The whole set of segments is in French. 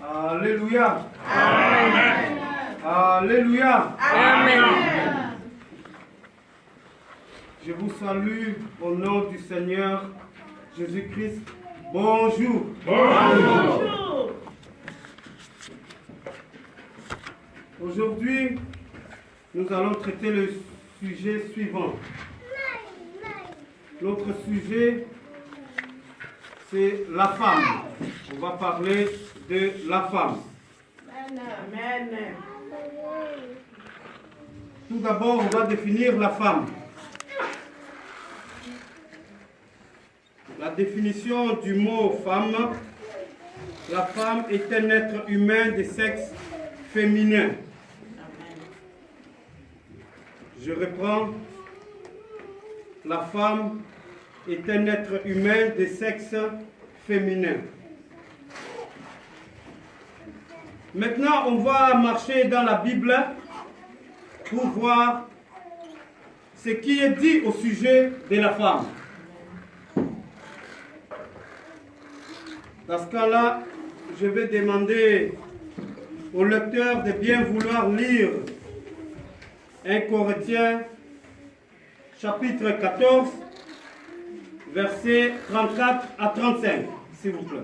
Alléluia. Amen. Alléluia. Amen. Je vous salue au nom du Seigneur Jésus-Christ. Bonjour. Bonjour. Aujourd'hui, nous allons traiter le sujet suivant. Notre sujet, c'est la femme. On va parler de la femme. Amen. Tout d'abord, on va définir la femme. La définition du mot femme. La femme est un être humain de sexe féminin. Je reprends. La femme est un être humain de sexe féminin. Maintenant, on va marcher dans la Bible pour voir ce qui est dit au sujet de la femme. Dans ce cas-là, je vais demander au lecteur de bien vouloir lire 1 Corinthiens chapitre 14, versets 34 à 35, s'il vous plaît.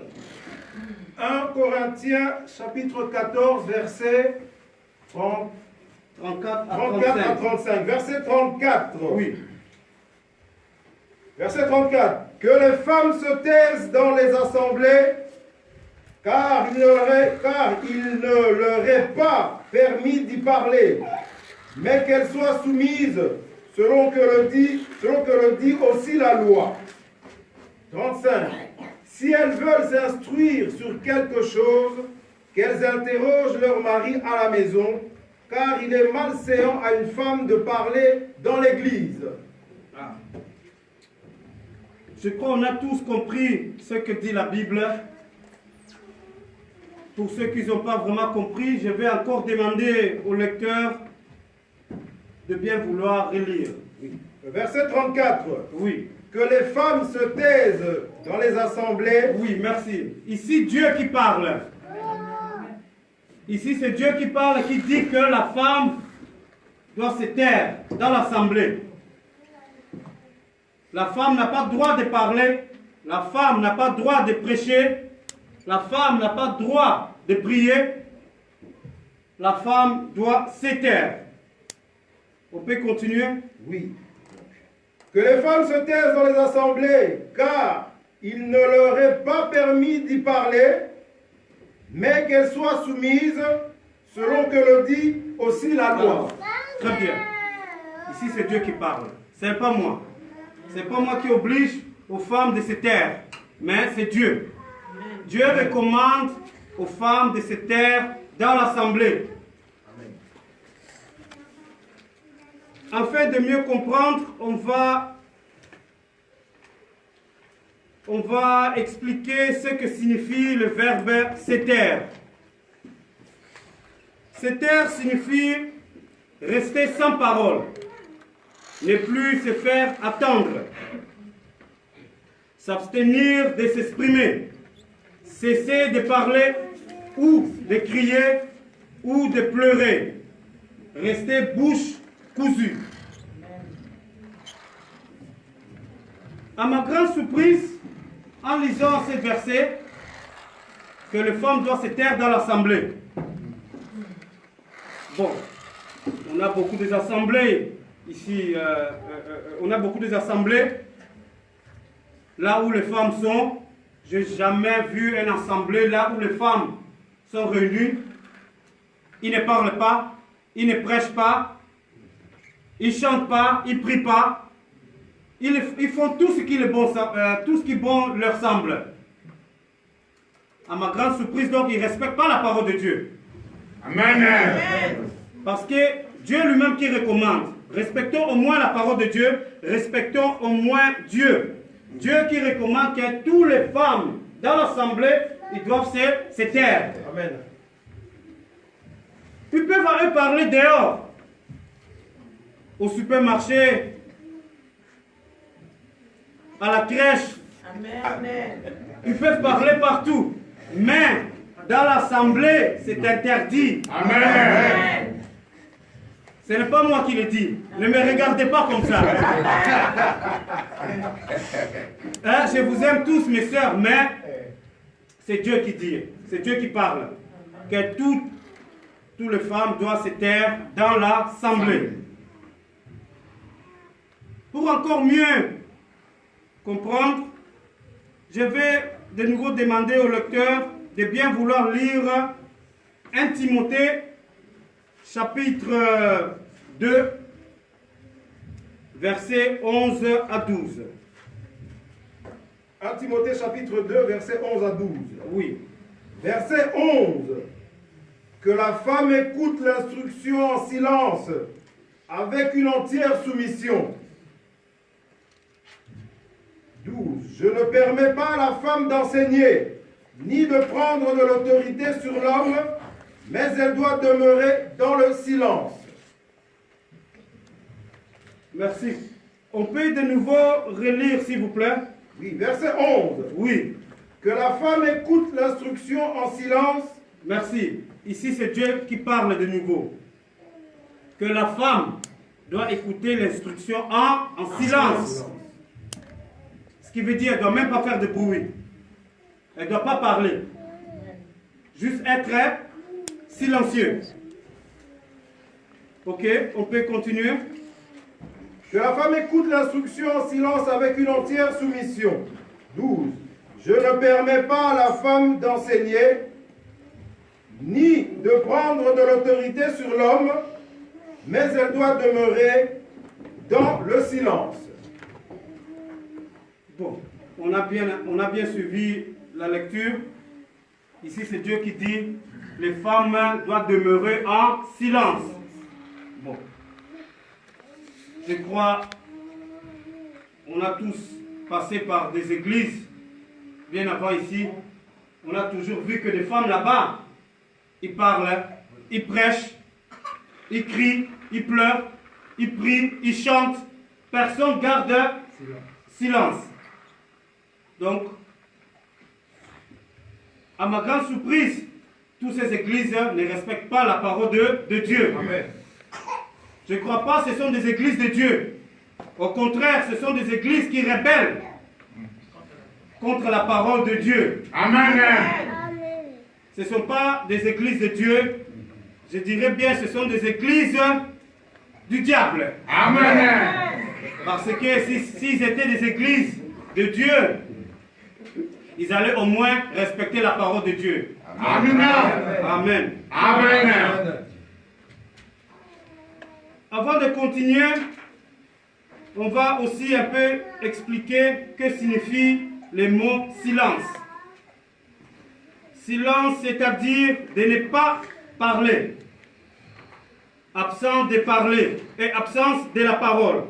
1 Corinthiens chapitre 14, versets 34 à 34 à 35. Verset 34. Oui. Verset 34. Que les femmes se taisent dans les assemblées, car il ne leur est pas permis d'y parler, mais qu'elles soient soumises selon que le dit aussi la loi. 35. Si elles veulent s'instruire sur quelque chose, qu'elles interrogent leur mari à la maison, car il est malséant à une femme de parler dans l'église. Ah. Je crois qu'on a tous compris ce que dit la Bible. Pour ceux qui n'ont pas vraiment compris, je vais encore demander au lecteur de bien vouloir relire. Oui. Verset 34. Oui. Que les femmes se taisent dans les assemblées. Oui, merci. Ici, Dieu qui parle. Ici, c'est Dieu qui parle, qui dit que la femme doit se taire dans l'assemblée. La femme n'a pas le droit de parler. La femme n'a pas le droit de prêcher. La femme n'a pas le droit de prier. La femme doit se taire. On peut continuer? Oui. Que les femmes se taisent dans les assemblées, car il ne leur est pas permis d'y parler, mais qu'elles soient soumises, selon que le dit aussi la loi. Très bien. Ici, c'est Dieu qui parle. Ce n'est pas moi. Ce n'est pas moi qui oblige aux femmes de se taire, mais c'est Dieu. Dieu recommande aux femmes de se taire dans l'assemblée. Afin de mieux comprendre, on va expliquer ce que signifie le verbe se taire. Se taire signifie rester sans parole, ne plus se faire attendre, s'abstenir de s'exprimer, cesser de parler ou de crier ou de pleurer, rester bouche cousue. À ma grande surprise, en lisant ce verset, que les femmes doivent se taire dans l'assemblée. Bon, on a beaucoup d'assemblées ici, on a beaucoup d'assemblées là où les femmes sont. Je n'ai jamais vu une assemblée là où les femmes sont réunies. Ils ne parlent pas, ils ne prêchent pas, ils ne chantent pas, ils ne prient pas. Ils font tout ce qui bon leur semble. À ma grande surprise, donc, ils ne respectent pas la parole de Dieu. Amen. Parce que Dieu lui-même qui recommande. Respectons au moins la parole de Dieu. Respectons au moins Dieu. Dieu qui recommande que toutes les femmes dans l'assemblée, ils doivent se taire. Amen. Ils peuvent parler dehors, au supermarché, à la crèche. Amen. Ils peuvent parler partout. Mais Dans l'assemblée, c'est interdit. Amen. Ce n'est pas moi qui le dis. Ne me regardez pas comme ça. Hein, je vous aime tous, mes sœurs, mais c'est Dieu qui dit. C'est Dieu qui parle. Que toutes les femmes doivent se taire dans l'assemblée. Pour encore mieux comprendre, je vais de nouveau demander au lecteur de bien vouloir lire 1 Timothée, chapitre 2, versets 11 à 12. 1 Timothée chapitre 2, versets 11 à 12. Oui. Verset 11. Que la femme écoute l'instruction en silence, avec une entière soumission. 12. Je ne permets pas à la femme d'enseigner, ni de prendre de l'autorité sur l'homme, mais elle doit demeurer dans le silence. Merci. On peut de nouveau relire, s'il vous plaît? Oui, verset 11. Oui. Que la femme écoute l'instruction en silence. Merci. Ici, c'est Dieu qui parle de nouveau. Que la femme doit écouter l'instruction en silence. Ce qui veut dire qu'elle ne doit même pas faire de bruit. Elle ne doit pas parler. Juste être silencieux. Ok, on peut continuer. Que la femme écoute l'instruction en silence avec une entière soumission. 12. Je ne permets pas à la femme d'enseigner, ni de prendre de l'autorité sur l'homme, mais elle doit demeurer dans le silence. Bon, on a bien suivi la lecture. Ici, c'est Dieu qui dit, les femmes doivent demeurer en silence. Bon. Je crois, on a tous passé par des églises, bien avant ici. On a toujours vu que les femmes là-bas, ils parlent, ils prêchent, ils crient, ils pleurent, ils prient, ils chantent. Personne garde silence. Donc, à ma grande surprise, toutes ces églises ne respectent pas la parole de Dieu. Amen. Je ne crois pas que ce sont des églises de Dieu. Au contraire, ce sont des églises qui rebellent contre la parole de Dieu. Amen. Ce ne sont pas des églises de Dieu. Je dirais bien, ce sont des églises du diable. Amen. Parce que s'ils étaient des églises de Dieu, ils allaient au moins respecter la parole de Dieu. Amen. Amen. Amen. Avant de continuer, on va aussi un peu expliquer que signifie le mot silence. Silence, c'est-à-dire de ne pas parler. Absence de parler et absence de la parole.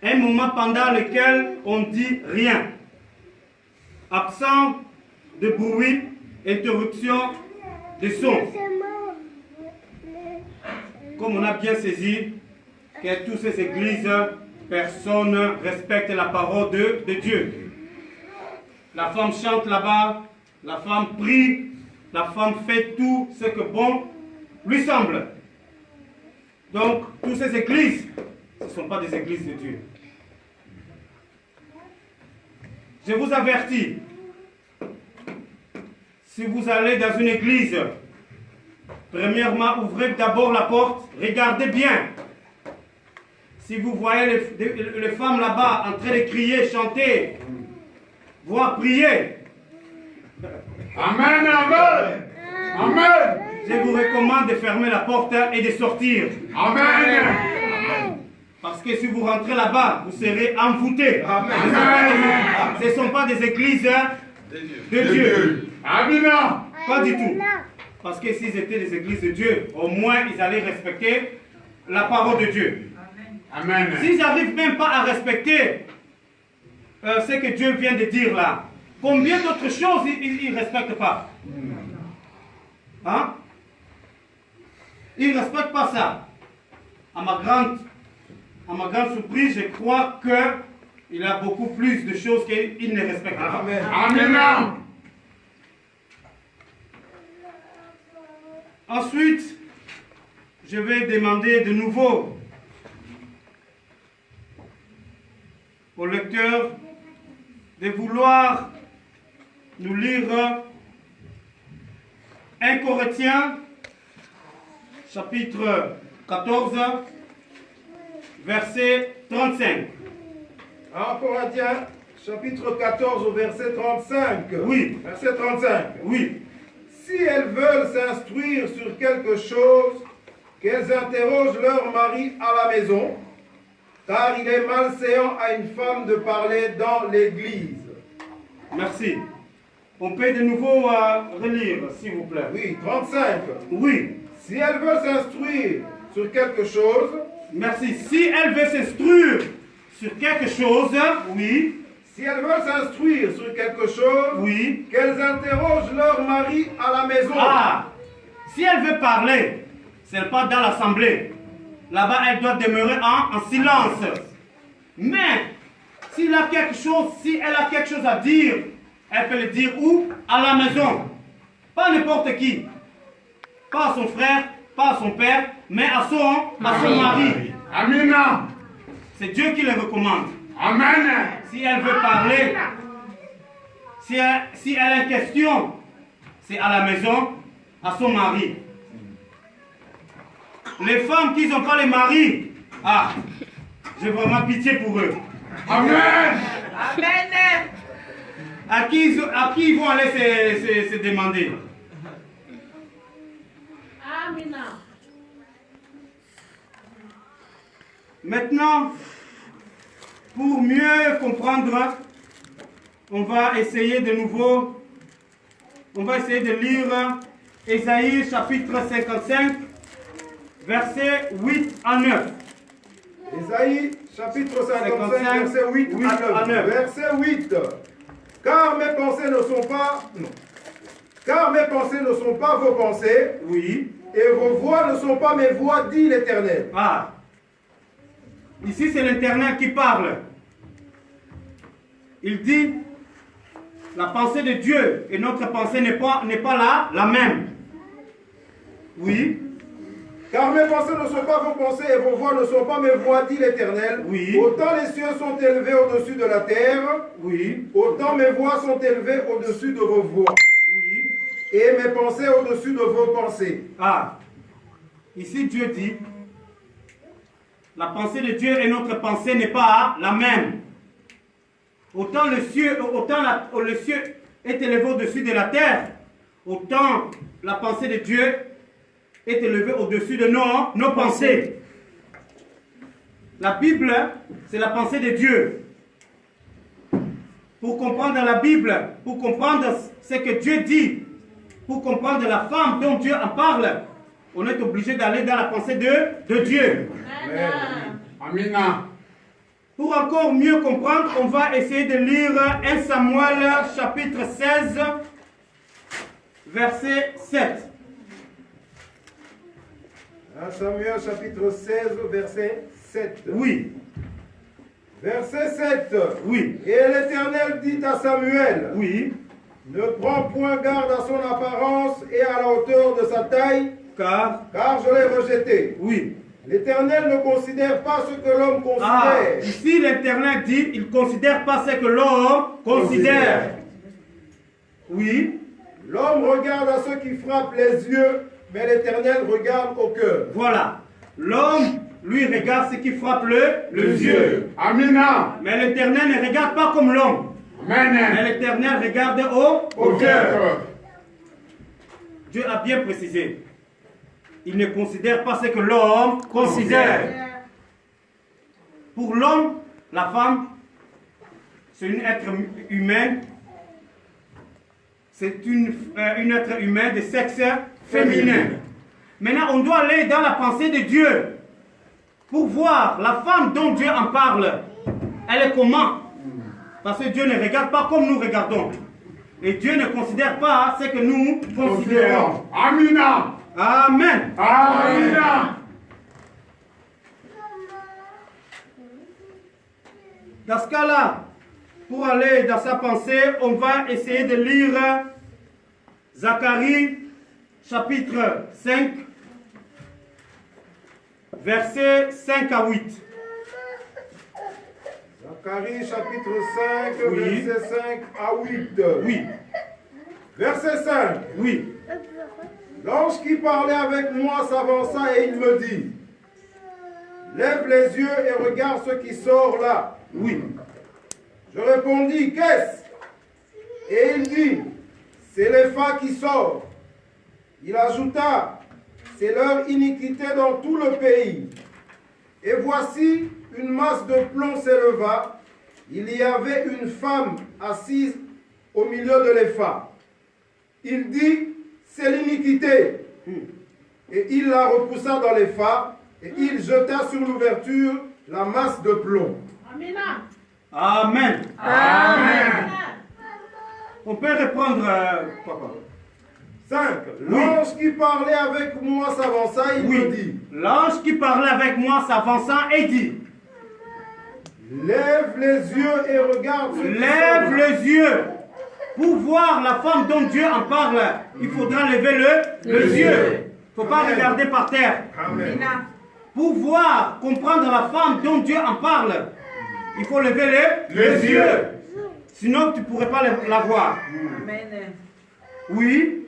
Un moment pendant lequel on ne dit rien. Absence de bruit, interruption de son. Comme on a bien saisi que toutes ces églises, personne ne respecte la parole de Dieu. La femme chante là-bas, la femme prie, la femme fait tout ce que bon lui semble. Donc, toutes ces églises, ce ne sont pas des églises de Dieu. Je vous avertis, si vous allez dans une église, premièrement, ouvrez d'abord la porte, regardez bien. Si vous voyez les femmes là-bas en train de crier, chanter, voire prier, Amen. Amen. Amen. je vous recommande de fermer la porte et de sortir. Amen. Parce que si vous rentrez là-bas, vous serez envoûtés. Amen. Ce ne sont pas des églises de Dieu. Amen. Pas du tout. Parce que s'ils étaient des églises de Dieu, au moins ils allaient respecter la parole de Dieu. Amen. S'ils n'arrivent même pas à respecter ce que Dieu vient de dire là, combien d'autres choses ils ne respectent pas? Hein? Ils ne respectent pas ça. À ma grande surprise, je crois qu'il y a beaucoup plus de choses qu'ils ne respectent pas. Amen. Amen. Ensuite, je vais demander de nouveau au lecteur de vouloir nous lire 1 Corinthiens, chapitre 14, verset 35. 1 Corinthiens, chapitre 14, au verset 35. Oui. Verset 35. Oui. Si elles veulent s'instruire sur quelque chose, qu'elles interrogent leur mari à la maison, car il est malséant à une femme de parler dans l'église. Merci. On peut de nouveau relire, s'il vous plaît. Oui, 35. Oui. Si elles veulent s'instruire sur quelque chose, Merci. Si elle veut s'instruire sur quelque chose, oui. si elles veulent s'instruire sur quelque chose, Oui. qu'elles interrogent leur mari à la maison. Ah, si elle veut parler, ce n'est pas dans l'assemblée. Là-bas, elle doit demeurer en silence. Mais, s'il a quelque chose, si elle a quelque chose à dire, elle peut le dire où? À la maison. Pas n'importe qui. Pas à son frère, pas à son père, mais à son mari. Amina. C'est Dieu qui le recommande. Amen. Si elle veut parler, si elle a une question, c'est à la maison, à son mari. Les femmes qui n'ont pas les maris, ah, j'ai vraiment pitié pour eux. Amen. Amen. À qui ils vont aller se demander? Amina. Maintenant, pour mieux comprendre, on va essayer de nouveau, on va essayer de lire Ésaïe chapitre 55, versets 8 à 9. Ésaïe, chapitre 55, 55, verset 8 à 9. Verset 8. Car mes pensées ne sont pas... Non. Car mes pensées ne sont pas vos pensées, Oui. et vos voix ne sont pas mes voix, dit l'Éternel. Ah. Ici, c'est l'Éternel qui parle. Il dit, la pensée de Dieu et notre pensée n'est pas la même. Oui. Car mes pensées ne sont pas vos pensées et vos voix ne sont pas mes voix, dit l'Éternel. Oui. Autant les cieux sont élevés au-dessus de la terre, Oui. autant mes voix sont élevées au-dessus de vos voix, Oui. et mes pensées au-dessus de vos pensées. Ah. Ici, Dieu dit, la pensée de Dieu et notre pensée n'est pas la même. Autant le ciel est élevé au-dessus de la terre, autant la pensée de Dieu est élevée au-dessus de nos pensées. La Bible, c'est la pensée de Dieu. Pour comprendre la Bible, pour comprendre ce que Dieu dit, pour comprendre la femme dont Dieu en parle, on est obligé d'aller dans la pensée de Dieu. Amen. Amina. Pour encore mieux comprendre, on va essayer de lire 1 Samuel chapitre 16, verset 7. 1 Samuel chapitre 16, verset 7. Oui, Verset 7. oui, Et l'Éternel dit à Samuel, oui, ne prends point garde à son apparence et à la hauteur de sa taille, car, car je l'ai rejeté. oui. L'Éternel ne considère pas ce que l'homme Ah, considère. ici l'Éternel dit, il ne considère pas ce que l'homme considère. Oui, L'homme regarde à ceux qui frappent les yeux, mais l'Éternel regarde au cœur. voilà. L'homme, lui, regarde ce qui frappe les yeux. Amina. Mais l'Éternel ne regarde pas comme l'homme. Mais Amen. l'Éternel regarde Au cœur. Dieu a bien précisé. Il ne considère pas ce que l'homme considère. Pour l'homme, la femme, c'est une être humaine. C'est une être humain de sexe féminin. Maintenant, on doit aller dans la pensée de Dieu pour voir la femme dont Dieu en parle. Elle est comment? Parce que Dieu ne regarde pas comme nous regardons. Et Dieu ne considère pas ce que nous considérons. Amina. Amen. Amina. Dans ce cas-là, pour aller dans sa pensée, on va essayer de lire Zacharie chapitre 5, versets 5 à 8. Zacharie chapitre 5, Oui. verset 5 à 8. Oui, Verset 5. oui. L'ange qui parlait avec moi s'avança et il me dit, lève les yeux et regarde ce qui sort là. Oui. Je répondis, qu'est-ce? Et il dit, c'est l'Épha qui sort. Il ajouta, c'est leur iniquité dans tout le pays. Et voici, une masse de plomb s'éleva. Il y avait une femme assise au milieu de l'Épha. Il dit, c'est l'iniquité. Et il la repoussa dans l'Épha, et il jeta sur l'ouverture la masse de plomb. Amina. Amen. Amen. On peut reprendre, papa. 5. L'ange qui parlait avec moi s'avança, il me dit, L'ange qui parlait avec moi s'avança et dit, lève les yeux et regarde ce qui lève sort. les yeux. Pour voir la femme dont Dieu en parle, il faudra lever les yeux. Il ne faut pas Amen. regarder par terre. Amen. Amina. Pour voir, comprendre la femme dont Dieu en parle, il faut lever les yeux. Sinon, tu ne pourrais pas la voir. Amen. Oui,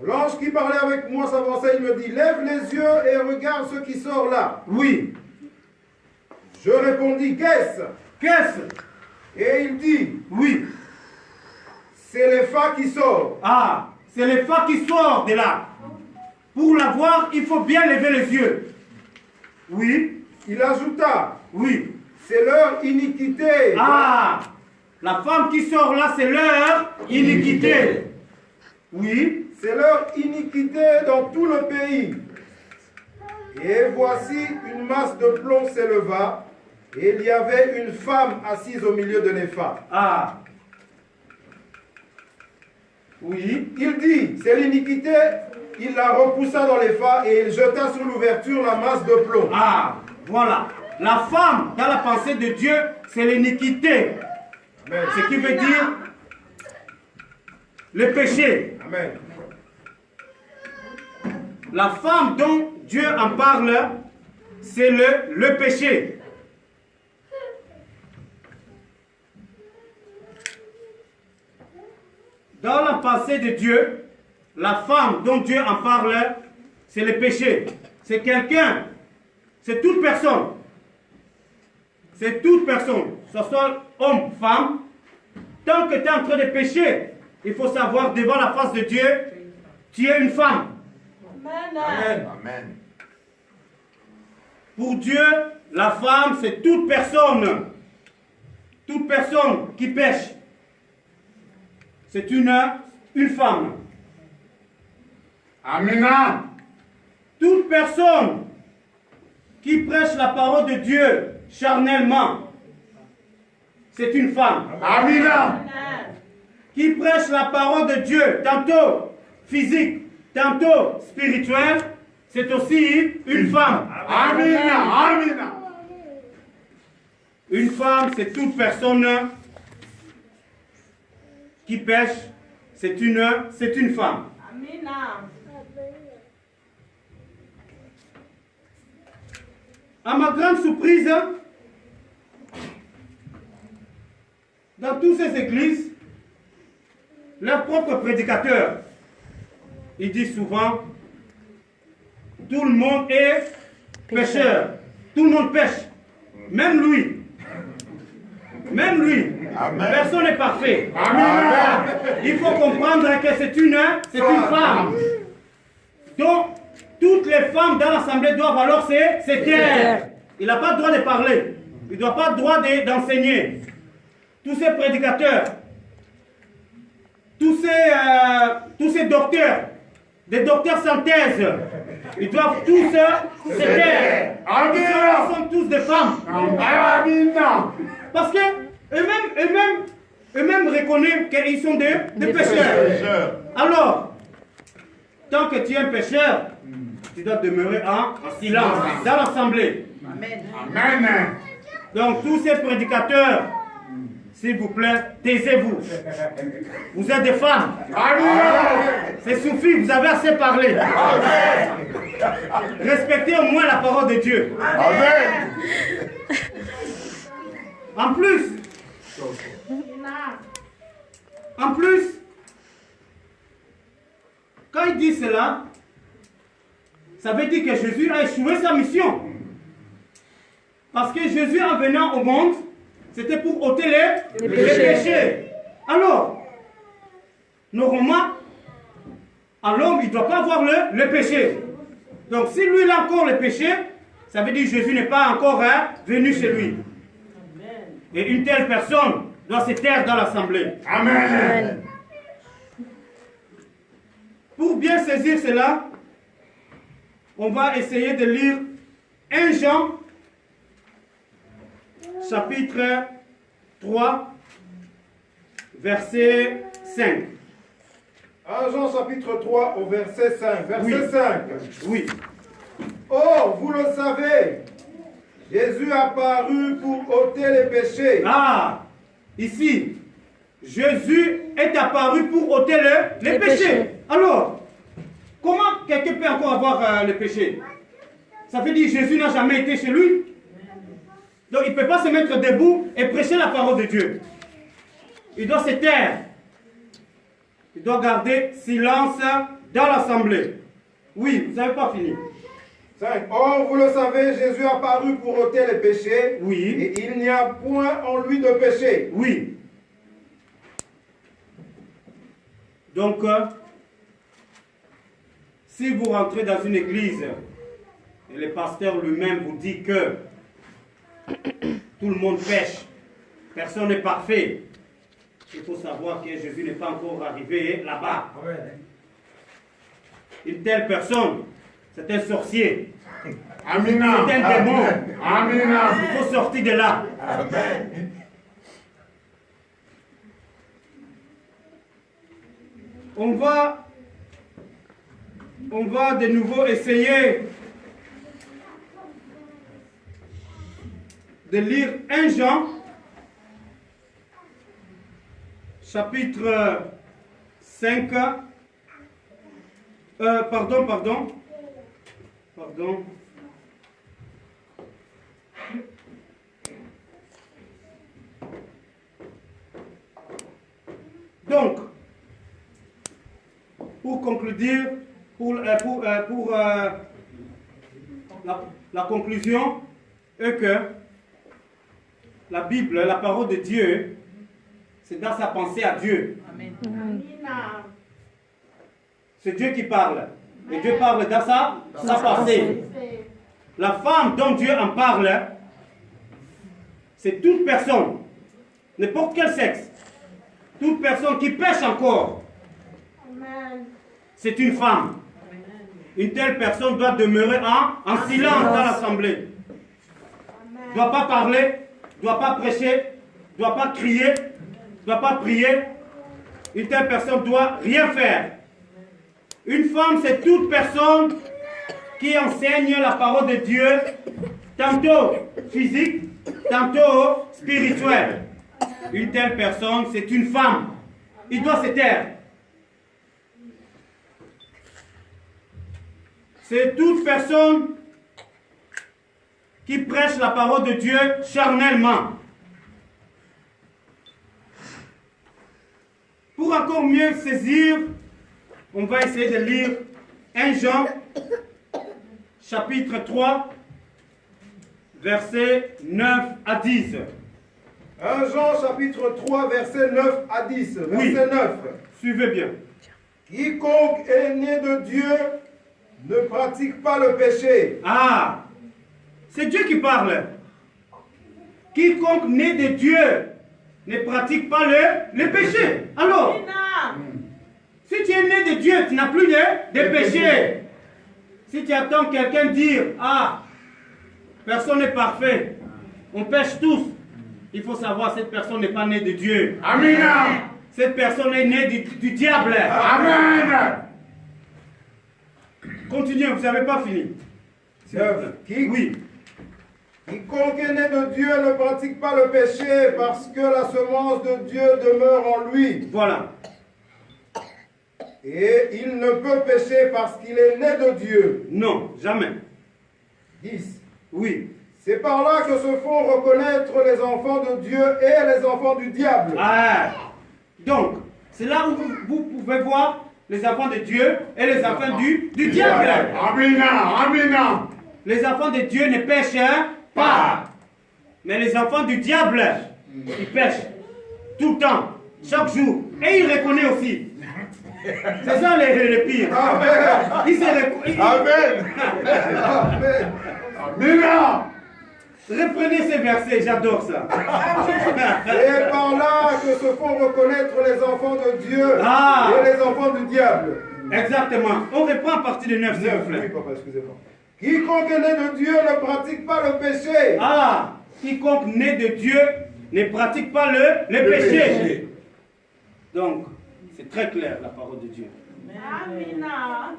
L'ange qui parlait avec moi s'avança, il me dit, lève les yeux et regarde ce qui sort là. oui. Je répondis, qu'est-ce? Qu'est-ce? Et il dit, Oui. c'est l'Épha qui sort. Ah, c'est le phare qui sort de là. Pour la voir, il faut bien lever les yeux. Oui, Il ajouta, oui. c'est leur iniquité. Ah, la femme qui sort là, c'est leur iniquité. Oui, C'est leur iniquité dans tout le pays. Et voici une masse de plomb s'éleva, et il y avait une femme assise au milieu de l'Épha. ah. Oui, Il dit, c'est l'iniquité, il la repoussa dans l'Épha et il jeta sur l'ouverture la masse de plomb. ah, voilà. La femme, dans la pensée de Dieu, c'est l'iniquité. Amen. Ce qui veut dire le péché. Amen. La femme dont Dieu en parle, c'est le péché. Dans la pensée de Dieu, la femme dont Dieu en parle, c'est le péché. C'est quelqu'un, c'est toute personne. C'est toute personne, que ce soit homme, femme. Tant que tu es en train de pécher, il faut savoir devant la face de Dieu, tu es une femme. Amen. Amen. Pour Dieu, la femme, c'est toute personne. Toute personne qui pêche. C'est une femme. Amina. Toute personne qui prêche la parole de Dieu charnellement, c'est une femme. Amina. Qui prêche la parole de Dieu, tantôt physique, tantôt spirituelle, c'est aussi une femme. Amina. Amina. Une femme, c'est toute personne qui pêche, c'est une femme. Amina. À ma grande surprise, dans toutes ces églises, leur propre prédicateur, il dit souvent, tout le monde est pécheur. Tout le monde pêche. Même lui. Même lui. Amen. Personne n'est parfait. Amina. Il faut comprendre que c'est une femme. Donc, toutes les femmes dans l'assemblée doivent alors se taire. Il n'a pas le droit de parler. Il n'a pas le droit d'enseigner. Tous ces prédicateurs, tous ces docteurs, des docteurs sans thèse, ils doivent tous se taire. Amina. Ils sont tous des femmes. Amina. Parce que eux-mêmes reconnaissent qu'ils sont des pécheurs. Alors, tant que tu es un pécheur, tu dois demeurer en silence dans l'assemblée. Amen. Amen. Donc tous ces prédicateurs, s'il vous plaît, taisez-vous. Vous êtes des femmes. C'est suffit, vous avez assez parlé. Respectez au moins la parole de Dieu. En plus, quand il dit cela, ça veut dire que Jésus a échoué sa mission. Parce que Jésus, en venant au monde, c'était pour ôter les péchés. Alors, normalement, à l'homme, il ne doit pas avoir le péché. Donc, si lui, il a encore le péché, ça veut dire que Jésus n'est pas encore venu chez lui. Et une telle personne doit se taire dans l'assemblée. Amen. Pour bien saisir cela, on va essayer de lire 1 Jean, chapitre 3, verset 5. 1 Jean chapitre 3 au verset 5. Verset Oui. 5. Oui. Or, vous le savez, Jésus a apparu pour ôter les péchés. Ah, ici, Jésus est apparu pour ôter les péchés. Alors, comment quelqu'un peut encore avoir le péché? Ça veut dire que Jésus n'a jamais été chez lui. Donc il ne peut pas se mettre debout et prêcher la parole de Dieu. Il doit se taire. Il doit garder silence dans l'assemblée. Oui, vous n'avez pas fini. 5. Or, vous le savez, Jésus a apparu pour ôter les péchés. Oui. Et il n'y a point en lui de péché. Oui. Donc, si vous rentrez dans une église et le pasteur lui-même vous dit que tout le monde pêche, personne n'est parfait, il faut savoir que Jésus n'est pas encore arrivé là-bas. Une telle personne, c'est un sorcier. Amina. C'est un démon. Amina. Il faut sortir de là. On va de nouveau essayer de lire 1 Jean, chapitre 5. Pardon. Donc, pour conclure, la conclusion est que la Bible, la parole de Dieu, c'est dans sa pensée à Dieu. Amen. C'est Dieu qui parle. Et Dieu parle dans sa pensée. La femme dont Dieu en parle, c'est toute personne, n'importe quel sexe, toute personne qui pêche encore. C'est une femme. Une telle personne doit demeurer en silence dans l'assemblée. Ne doit pas parler, ne doit pas prêcher, ne doit pas crier, ne doit pas prier. Une telle personne ne doit rien faire. Une femme, c'est toute personne qui enseigne la parole de Dieu, tantôt physique, tantôt spirituelle. Une telle personne, c'est une femme. Il doit se taire. C'est toute personne qui prêche la parole de Dieu charnellement. Pour encore mieux saisir, on va essayer de lire 1 Jean, chapitre 3, versets 9 à 10. 1 Jean chapitre 3, verset 9 à 10. Oui. Verset 9. Suivez bien. Quiconque est né de Dieu ne pratique pas le péché. Ah, c'est Dieu qui parle. Quiconque né de Dieu ne pratique pas le péché. Alors, si tu es né de Dieu, tu n'as plus de péché. Si tu attends quelqu'un dire, ah, personne n'est parfait, on pêche tous, il faut savoir cette personne n'est pas née de Dieu. Amina. Cette personne est née du diable. Amen. Continuez, vous n'avez pas fini. Oui. Quiconque est né de Dieu ne pratique pas le péché parce que la semence de Dieu demeure en lui. Voilà. Et il ne peut pécher parce qu'il est né de Dieu. Non, jamais. 10. Oui. C'est par là que se font reconnaître les enfants de Dieu et les enfants du diable. Ah. Donc, c'est là où vous pouvez voir les enfants de Dieu et les enfants du diable. Amina. Amina. Les enfants de Dieu ne pêchent pas. Mais les enfants du diable, ils pêchent tout le temps, chaque jour. Et ils reconnaissent aussi. C'est ça les pires. Amen. Ils se reconnaissent. Amen. Amen. Amina. Reprenez ces versets, j'adore ça. C'est par là que se font reconnaître les enfants de Dieu et les enfants du diable. Exactement. On reprend à partir de 9, s'il vous plaît. Oui, papa, excusez-moi. Quiconque est né de Dieu ne pratique pas le péché. Ah, quiconque né de Dieu ne pratique pas le péché. Donc, c'est très clair la parole de Dieu. Amina.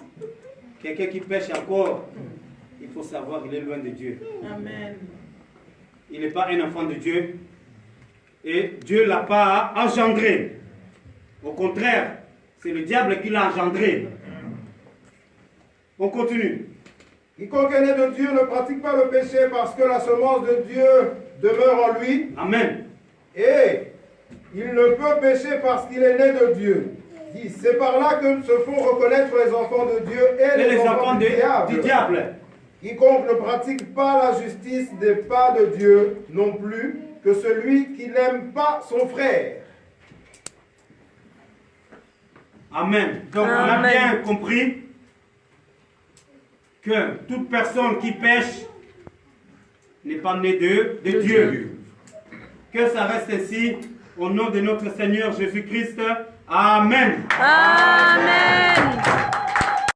Quelqu'un qui pêche encore, il faut savoir qu'il est loin de Dieu. Amen. Il n'est pas un enfant de Dieu. Et Dieu ne l'a pas engendré. Au contraire, c'est le diable qui l'a engendré. On continue. Quiconque est né de Dieu ne pratique pas le péché parce que la semence de Dieu demeure en lui. Amen. Et il ne peut pécher parce qu'il est né de Dieu. 10. C'est par là que se font reconnaître les enfants de Dieu et les enfants du diable. Quiconque ne pratique pas la justice n'est pas de Dieu non plus que celui qui n'aime pas son frère. Amen. Donc on a bien compris que toute personne qui pêche n'est pas née de Dieu. Que ça reste ainsi au nom de notre Seigneur Jésus-Christ. Amen. Amen.